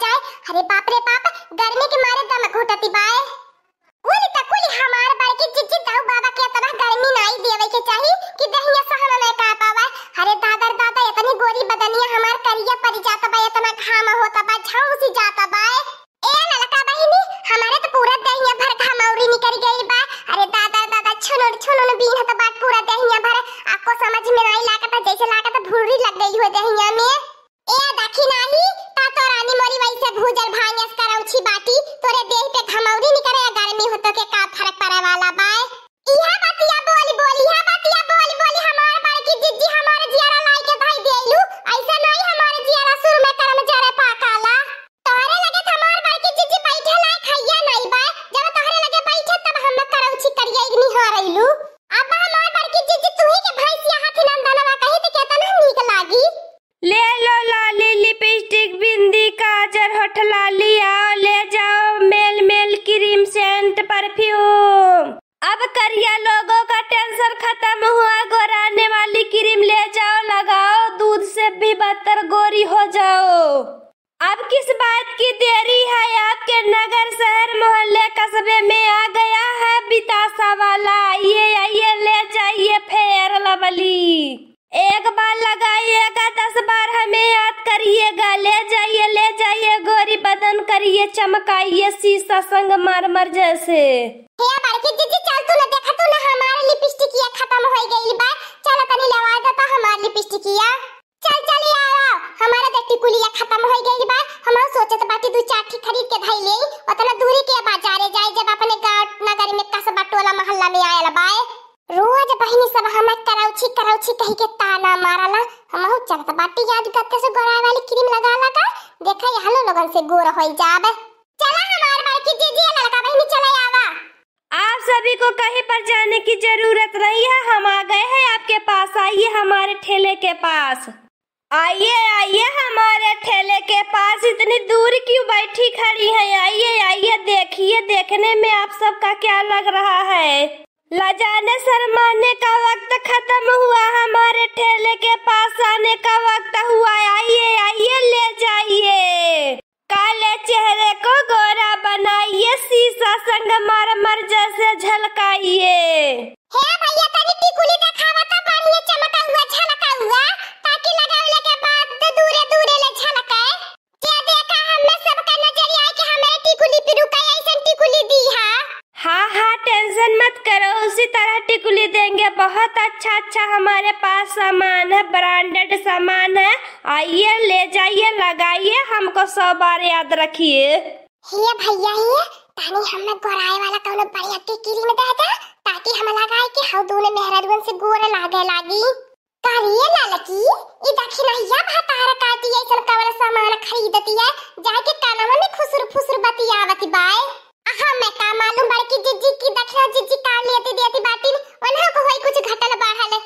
जाए। अरे बाप रे बाप, गर्मी के मारे दम घुटती बाए। कुली तकुली हमार बड़की जिज्जी दाऊ बाबा के तबा गर्मी नहीं देवे के चाही कि दहिया सहन नहीं का पावे। अरे दादा दादा इतनी गोरी बदनिया हमार करिया पड़ जाता बा, इतना घाम होता बा, झौसी जाता बा। ए ललका बहिनी, हमारे तो पूरा दहिया भर घामौरी निकल गई बा। अरे दादा दादा छुनुन छुनुन बीन त बाट पूरा दहिया भर। आपको समझ में नहीं लागता, जैसे लागता भूरी लग गई हो दहिया में। ए देखी नाही ता तो रानी मोरी वैसे भूजल भांगस करौछी बाटी, तोरे देह पे घमौरी निकरे या गर्मी होतो के का फर्क पड़े वाला बाय। इहा बातिया बोली बोली, इहा बातिया बोली बोली हमार बड़की जिज्जी हमार जियारा लाई के धाई देलू। ऐसा नहीं हमार जियारा सुर में करम जरे पाकाला। तोहरे लगे हमार बड़की जिज्जी बैठे ला खैया नहीं बाय, जब तोहरे लगे बैठे तब हम करौछी करिया इग्नी हरैलू। अब हमार बड़की जिज्जी तू ही के भैंसिया हाथी नंदनवा कही त केतना नीक लागी। ले लो लाली लिपस्टिक बिंदी काजल होठ लाली, आओ ले जाओ मेल मेल क्रीम सेंट परफ्यूम। अब करिया लोगों का टेंशन खत्म हुआ, गोराने वाली क्रीम ले जाओ लगाओ, दूध से भी बदतर गोरी हो जाओ। अब किस बात की देरी है, आपके नगर शहर मोहल्ले कस्बे में आ गया है बितासा वाला। आइए आइए ले जाइए फेयर लवली। एक बार लगाइएगा 10 बार हमें याद करिएगा। ले जाइए गोरी बदन करिए चमकाइए शीशा संगमरमर जैसे। हे बड़की जिज्जी चल तू ना, देखा तू ना हमारी लिपस्टिकिया खत्म हो गई बा। चल तनी लवा देता हमारी लिपस्टिकिया। चल चल आओ, हमारा तो टिकुलिया खत्म हो गई बा। हम सोचत बाटी दू चाठी खरीद के धई ले, उतना दूरी के बाजारे जाए जब अपने गांव नगर में कस्बा टोला मोहल्ला में आयल बाए। रोज बहिनी सब हम करौछी कही के ताना मारला। हमहु चलत बाटी याद करते से गोरा वाली क्रीम लगा लगा देखा हलो लोगन से गोर होई जाबे। चला हमार बड़की जिज्जी लड़का बहिनी चले आवा। आप सभी को कहीं पर जाने की जरूरत नहीं है, हम आ गए हैं आपके पास। आइए हमारे ठेले के पास, आइए आइए हमारे ठेले के पास। इतनी दूर क्यों बैठी खड़ी है, आइए आइए देखिए। देखने में आप सबका क्या लग रहा है? लजाने शर्माने का वक्त खत्म हुआ, हमारे ठेले के पास आने का वक्त हुआ। आइए आइए ले जाइए, काले चेहरे को गोरा बनाइए, शीशा संगमरमर जैसे झलकाइए। हे भैया तनी टिकुली दिखावा त बढ़िया चमका हुआ झलका हुआ, ताकि लगावले के बाद तो दूरे दूरे ले झलके। जे देखा हमें सबका नजर आए कि हमारे टिकुली पे रुका ऐसा टिकुली दी है। हाँ हाँ टेंशन मत करो, उसी तरह टिकुली देंगे। बहुत अच्छा हमारे पास सामान है, ब्रांडेड सामान है। आइए ले जाइए लगाइए, हमको 100 बार याद रखिए। हे भैया हे तानी हमें गोराए वाला कौनो बढ़िया टिकुली में दे दे, ताकि हम लगाए कि हम दोनों मेहरारुन से गोरे लागी। करिए ललकी ई देखी नहीं या भातार काटी ऐसा कवर सामान खरीदती है, जाके कानवा में खुसुर फुसुर बतियावती बाय। मैं का मालूम बड़की जिज्जी की दखना जिज्जी कार लेती देती बाटी उन्हें को होई कुछ घटल बढ़ल।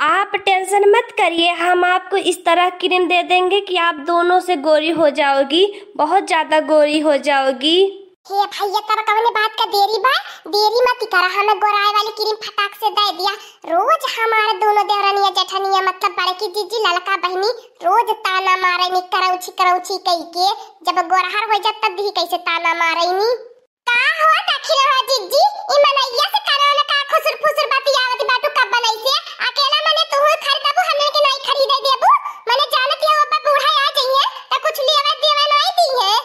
आप टेंशन मत करिए, हम आपको इस तरह क्रीम दे देंगे कि आप दोनों से गोरी हो जाओगी, बहुत ज्यादा गोरी हो जाओगी। हे भैया तब कवने बात का देरी बा, देरी मत करा। हमें गोराई वाली क्रीम फटाक से दे दिया। रोज हमारे दोनों देवरानिया जेठानिया मतलब बड़की जिज्जी ललका बहनी रोज ताना मारे नी करौछी कही के। जब गोरहर हो जात तब भी कैसे ताना मारे नी। का हो देखी रहा जिज्जी ई मनैया से करौला का खुसुर फुसुर बतियावती बाटू कब बनई से अकेला मने तू खरीदबू हमें के नहीं खरीदे देबू। मने जानत है ओपा बूढ़ा आ जाइए त कुछ लेवे देवे नहीं दी है।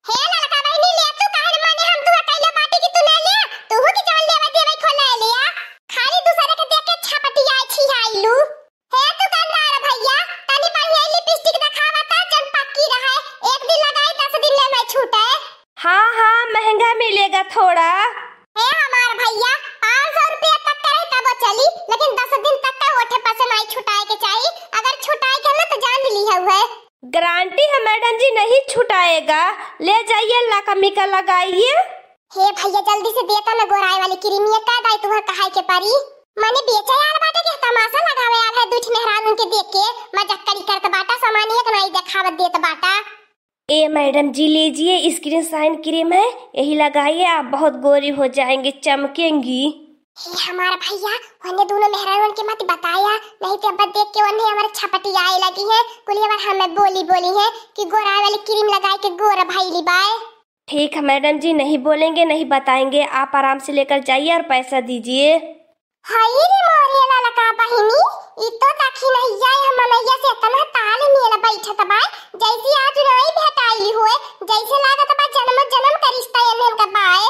हे ललका बहनी ले तू काहे माने हम तू अकेला बाटी की तू ले ले, तू की जान लेवे देवे खोला लिया। खाली दूसरे के देख के छपटी आई छी आइलू। हे तू कंदार भैया तनी बढ़िया लिपस्टिक दिखावा त जन पक्की रहे, एक दिन लगाई 10 दिन ले मैं छूटे। हाँ हाँ महंगा मिलेगा थोड़ा। हे हमार भैया 500 रुपया तक करे तब चली, लेकिन 10 दिन तक का ओठे पर से नहीं छुटाए के चाहिए। अगर छुटाए के ना तो जान ली है। गारंटी है मैडम जी, नहीं छुटाएगा। ले जाइए लाकमी का लगाइए। हे भैया जल्दी से देता ना गोराई वाली क्रीम, ये का दाई तुहर कहाई के परी। माने बेचे यार बाटे के तमाशा लगावे यार है दूठ मेहरान के देख के मजाक करी करत बाटा, सामान एक नहीं दिखावत देत बाटा। ए मैडम जी लीजिए, स्क्रीन शाइन क्रीम है, यही लगाइए, आप बहुत गोरी हो जाएंगे, चमकेंगी। हे हमारा भैया वने दोनों मेहरान के मत बताया, नहीं तो अब देख के वने हमारे छपटी आए लगी है। कुली बार हमें बोली है कि गोरा वाली क्रीम लगाए के गोरा भइली बाय। ठीक है मैडम जी, नहीं बोलेंगे, नहीं बताएंगे। आप आराम से लेकर जाइए और पैसा दीजिए। हाय रे मोरे लाला का बहिनी, ई तो देखी नहीं जाए हम मनैया से तना ताल मेला बैठत बा, जैसी आज नहीं भेटाई होए, जैसे लागत बा जन्म का रिश्ता एने का बाए।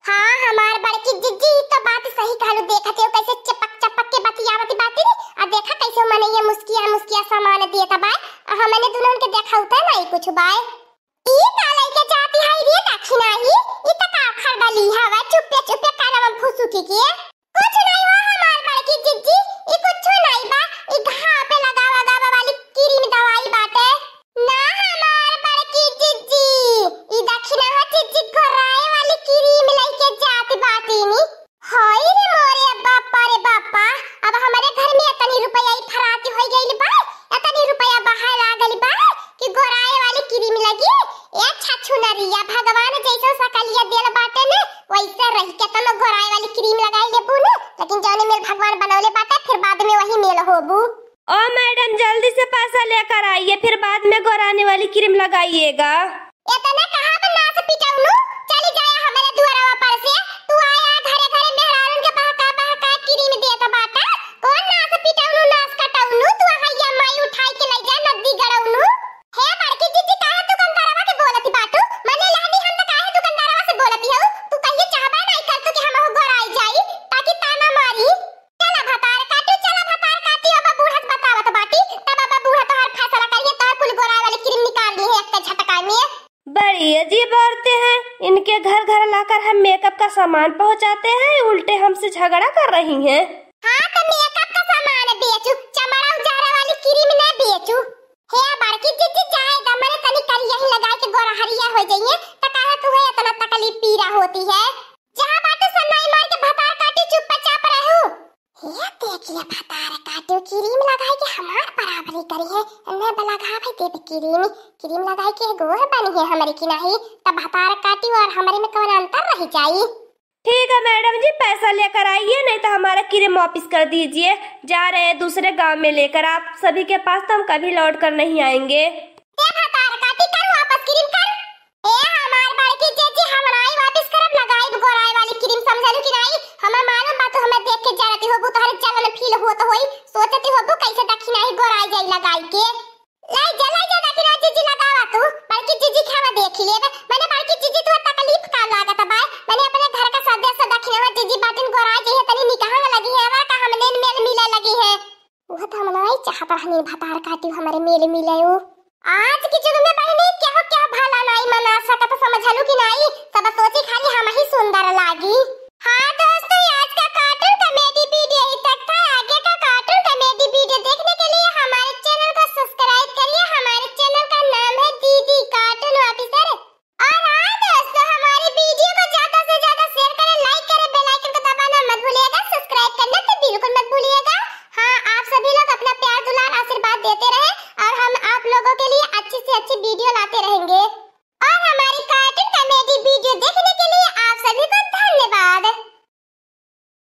हां हमार बड़की जिज्जी तो बात सही कहलू, देखते हो कैसे चपक के बतियावती बाती आ देखा कैसे मनैया मुस्किया सामान दिए बा, हमने दोनों के देखा होता नहीं कुछ बाए। ई काले के जाती है रे दक्षिणा ही, ई त का खरदली हवा चुप्पे काना में फुसुकी के कुछ नहीं हो हमार बड़की जिज्जी, ई कुछ नहीं बा, ई घाव पे लगावा वाली क्रीम दवाई बाटे ना हमार बड़की जिज्जी, ई दक्षिणा हो जिज्जी गोराए वाली क्रीम लेके जाती बाती नी। हाय रे मोरे बापा, अब हमारे घर में इतनी रुपया ई फराती हो गइल बा, इतनी रुपया बाहर आ गइल बा कि गोराए वाली क्रीम लगी। ए छछु नरिया भगवान जैसा सकलिया देल बाटे ने वैसे रही के तनो गोराए वाली क्रीम लगाई लेबू ने, लेकिन जौने मेल भगवान बनौले बाटे फिर बाद में वही मेल होबू। ओ मैडम जल्दी से पैसा लेकर आइए, फिर बाद में गोराने वाली क्रीम लगाइएगा। इतना कहां पे नाच पिटाउनु, चली जाए हमारे दुआरवा पर से, तू आया घरे मेहरान के बहका क्रीम देत बाटा, कौन नाच पिटाउनु नाच कटाउनु, तू हैया माई उठाई के ले जा नदी गड़ौनु। हे बड़की जिज्जी काहे दुकानदारवा के बोलती बाटू, मने लानी हम त काहे दुकानदारवा से बोलती हो, तू कहिए चाहबा नहीं कर तो कि हम हो गोराई जाई ताकि ताना मारी। चला भतार काटी अब बूढ़त बतावत बाटी, तब अब बूढ़ा तो हर फैसला करिए तो कुल गोराई वाली क्रीम निकाल ली है एक झटका में। बड़ी अजीब औरतें हैं, इनके घर लाकर हम मेकअप का सामान पहुंचाते हैं, उल्टे हमसे झगड़ा कर रही हैं। हां तो मेकअप का सामान बेचू, चमड़ा उजारा वाली क्रीम न बेचू। हे बड़की जिज्जी जाएगा मने तनी करी यही लगा के गोरा हरिया हो जाइए त काहे तू है इतना तकलीफ पीरा होती है। जहां बात सन्नाई मार के भतार काटी चुपचाप रहू। हे देखिए भतार काटी क्रीम लगाई के हमार बराबरी करी है, ने लगा भाई दे क्रीम लगाई के गोर बनी है हमारी की नहीं, तब भतार काटी और हमारे में कौन अंतर रह जाई। ठीक है मैडम जी, पैसा लेकर आइए, नहीं तो हमारा क्रीम वापस कर दीजिए। जा रहे हैं दूसरे गांव में लेकर, आप सभी के पास तो हम कभी लौट कर नहीं आएंगे। ए भतार काटी कर वापस क्रीम कर। ए हमार बड़की जिज्जी हमराई वापस करब लगाई गोराई वाली क्रीम, समझलू कि नहीं, हमें मालूम बात हमें देख के जाती होबू तोहरे चलन फील होत होई, सोचती होबू कैसे दक्षिणा ही गोराई जाई लगाई के। लाई जा दक्षिणा जिज्जी लगावा तू, बड़की जिज्जी खावा देख लेबे, मैंने बड़की जिज्जी तू तकलीफ का लागत बा, मैंने अपने घर का सदस्य दक्षिणा जिज्जी बाटिन गोराई जे तनी निकाह में लगी है वा का हमने मेल मिले लगी है, वो तो हम नहीं चाहता हनी भतार काटी हमारे मेल मिले। आज की जुग में बहनी क्या भला नहीं मना सकत, समझलू कि नहीं, सब सोची खाली हम ही सुंदर लागी। हाँ दोस्तों, आज का कार्टून कॉमेडी वीडियो तक